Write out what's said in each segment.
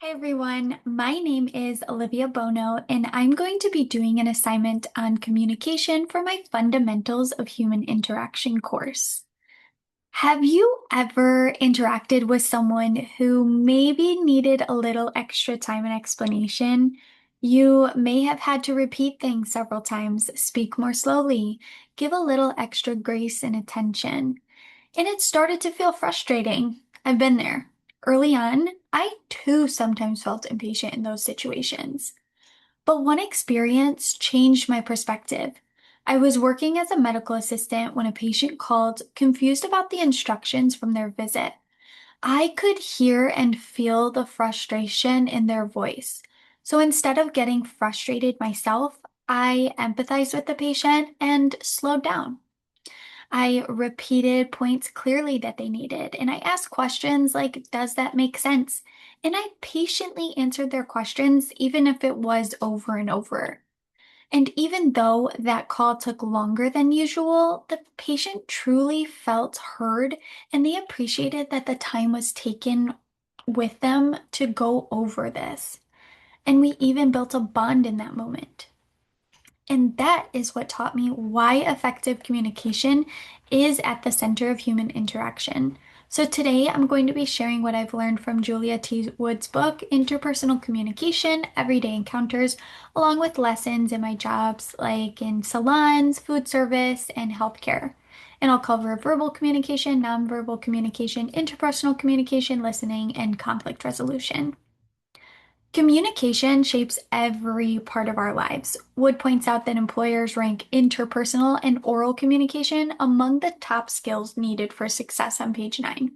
Hi everyone, my name is Olivia Bono, and I'm going to be doing an assignment on communication for my Fundamentals of Human Interaction course. Have you ever interacted with someone who maybe needed a little extra time and explanation? You may have had to repeat things several times, speak more slowly, give a little extra grace and attention. And it started to feel frustrating. I've been there. Early on, I too sometimes felt impatient in those situations. But one experience changed my perspective. I was working as a medical assistant when a patient called, confused about the instructions from their visit. I could hear and feel the frustration in their voice. So instead of getting frustrated myself, I empathized with the patient and slowed down. I repeated points clearly that they needed, and I asked questions like, does that make sense? And I patiently answered their questions, even if it was over and over. And even though that call took longer than usual, the patient truly felt heard and they appreciated that the time was taken with them to go over this. And we even built a bond in that moment. And that is what taught me why effective communication is at the center of human interaction. So today I'm going to be sharing what I've learned from Julia T. Wood's book, Interpersonal Communication, Everyday Encounters, along with lessons in my jobs like in salons, food service, and healthcare. And I'll cover verbal communication, nonverbal communication, interpersonal communication, listening, and conflict resolution. Communication shapes every part of our lives. Wood points out that employers rank interpersonal and oral communication among the top skills needed for success on page 9.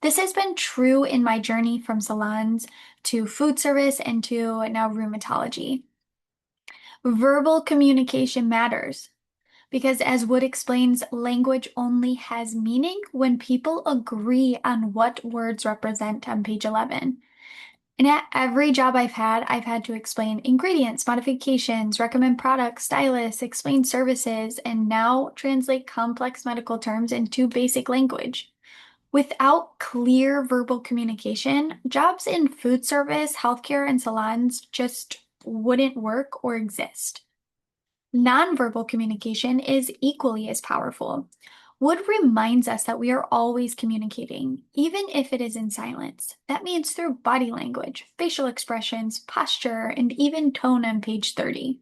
This has been true in my journey from salons to food service and to now rheumatology. Verbal communication matters because, as Wood explains, language only has meaning when people agree on what words represent on page 11. And at every job I've had to explain ingredients, modifications, recommend products, stylists, explain services, and now translate complex medical terms into basic language. Without clear verbal communication, jobs in food service, healthcare, and salons just wouldn't work or exist. Nonverbal communication is equally as powerful. Wood reminds us that we are always communicating, even if it is in silence. That means through body language, facial expressions, posture, and even tone on page 30.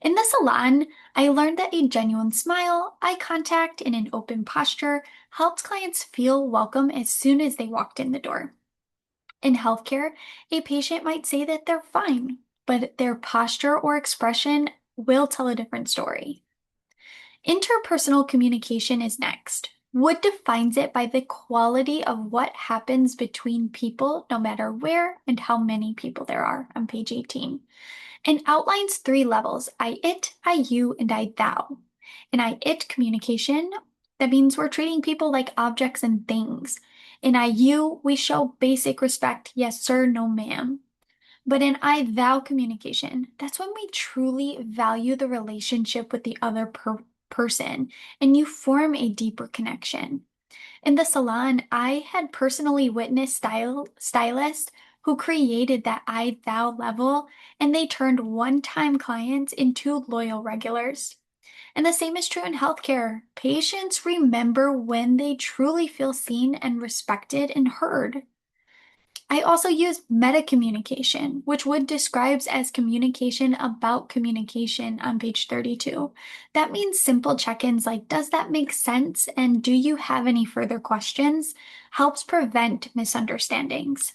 In the salon, I learned that a genuine smile, eye contact, and an open posture helped clients feel welcome as soon as they walked in the door. In healthcare, a patient might say that they're fine, but their posture or expression will tell a different story. Interpersonal communication is next. Wood defines it by the quality of what happens between people, no matter where and how many people there are, on page 18, and outlines three levels: I it, I you, and I thou. In I it communication, that means we're treating people like objects and things. In I you, we show basic respect, yes sir, no ma'am. But in I thou communication, that's when we truly value the relationship with the other person and you form a deeper connection. In the salon, I had personally witnessed stylists who created that I thou level and they turned one-time clients into loyal regulars. And the same is true in healthcare. Patients remember when they truly feel seen and respected and heard. I also use meta communication, which Wood describes as communication about communication on page 32. That means simple check-ins like, does that make sense? And do you have any further questions? Helps prevent misunderstandings.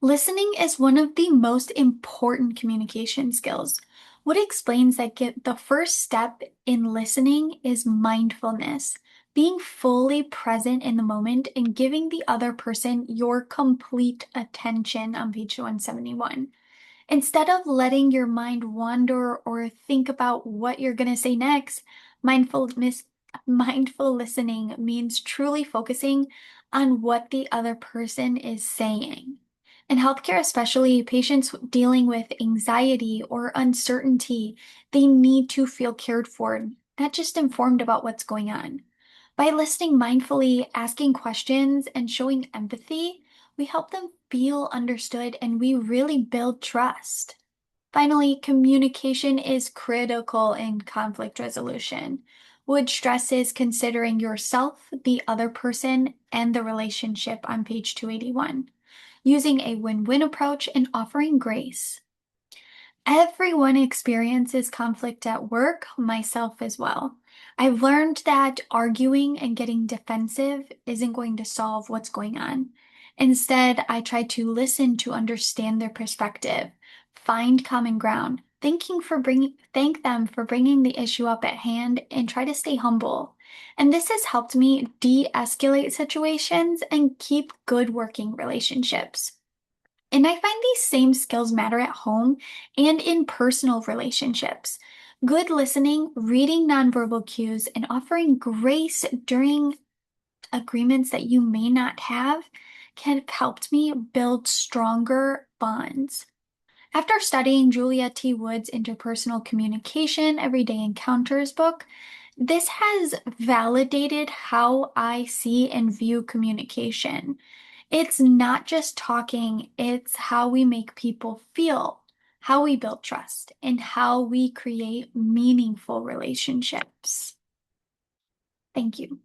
Listening is one of the most important communication skills. Wood explains that the first step in listening is mindfulness, being fully present in the moment and giving the other person your complete attention on page 171. Instead of letting your mind wander or think about what you're going to say next, mindful listening means truly focusing on what the other person is saying. In healthcare, especially patients dealing with anxiety or uncertainty, they need to feel cared for, not just informed about what's going on. By listening mindfully, asking questions, and showing empathy, We help them feel understood and we really build trust. Finally, communication is critical in conflict resolution. Wood stresses considering yourself, the other person, and the relationship on page 281, using a win-win approach and offering grace. Everyone experiences conflict at work, myself as well. I've learned that arguing and getting defensive isn't going to solve what's going on. Instead, I try to listen to understand their perspective, find common ground, thank them for bringing the issue up at hand, and try to stay humble. And this has helped me de-escalate situations and keep good working relationships. And I find these same skills matter at home and in personal relationships. Good listening, reading nonverbal cues, and offering grace during agreements that you may not have can have helped me build stronger bonds. After studying Julia T. Wood's Interpersonal Communication Everyday Encounters book, this has validated how I see and view communication. It's not just talking, it's how we make people feel, how we build trust, and how we create meaningful relationships. Thank you.